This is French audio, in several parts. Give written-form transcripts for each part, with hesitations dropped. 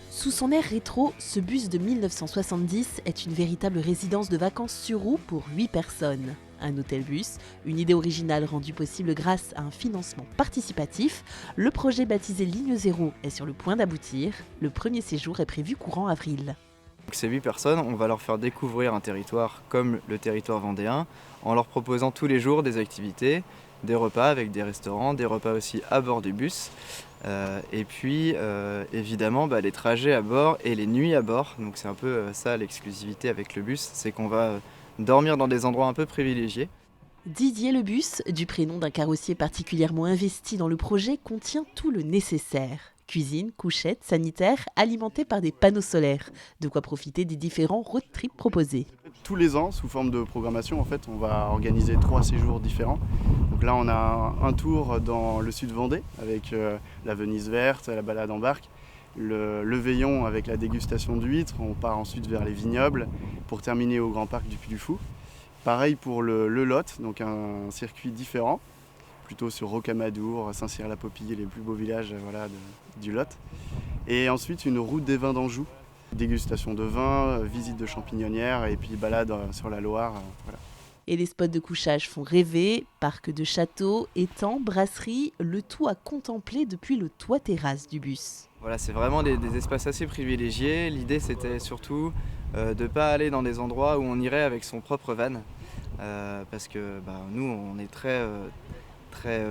Sous son air rétro, ce bus de 1970 est une véritable résidence de vacances sur roue pour 8 personnes. Un hôtel-bus, une idée originale rendue possible grâce à un financement participatif, le projet baptisé Ligne Zéro est sur le point d'aboutir. Le premier séjour est prévu courant avril. Donc ces 8 personnes, on va leur faire découvrir un territoire comme le territoire vendéen en leur proposant tous les jours des activités, des repas avec des restaurants, des repas aussi à bord du bus. Et puis évidemment les trajets à bord et les nuits à bord. Donc c'est un peu ça l'exclusivité avec le bus, c'est qu'on va dormir dans des endroits un peu privilégiés. Didier le bus, du prénom d'un carrossier particulièrement investi dans le projet, contient tout le nécessaire. Cuisine, couchette, sanitaire, alimenté par des panneaux solaires. De quoi profiter des différents road trips proposés. Tous les ans, sous forme de programmation, en fait, on va organiser 3 séjours différents. Donc là, on a un tour dans le sud Vendée avec la Venise verte, la balade en barque, le Veillon avec la dégustation d'huîtres. On part ensuite vers les vignobles pour terminer au Grand Parc du Puy du Fou. Pareil pour le Lot, donc un circuit différent, plutôt sur Rocamadour, Saint-Cyr-la-Popille, les plus beaux villages du Lot. Et ensuite une route des vins d'Anjou, dégustation de vin, visite de champignonnières et puis balade sur la Loire. Voilà. Et les spots de couchage font rêver, parc de châteaux, étangs, brasseries, le tout à contempler depuis le toit terrasse du bus. Voilà, c'est vraiment des espaces assez privilégiés. L'idée c'était surtout de ne pas aller dans des endroits où on irait avec son propre van. Parce que nous on est très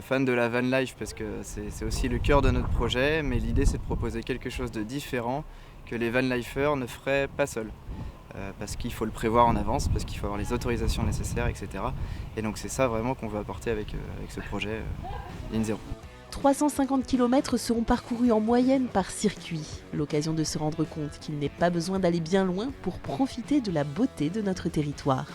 fan de la van life parce que c'est aussi le cœur de notre projet, mais l'idée c'est de proposer quelque chose de différent que les van lifers ne feraient pas seuls. Parce qu'il faut le prévoir en avance, parce qu'il faut avoir les autorisations nécessaires, etc. Et donc c'est ça vraiment qu'on veut apporter avec ce projet Ligne Zéro. 350 km seront parcourus en moyenne par circuit. L'occasion de se rendre compte qu'il n'est pas besoin d'aller bien loin pour profiter de la beauté de notre territoire.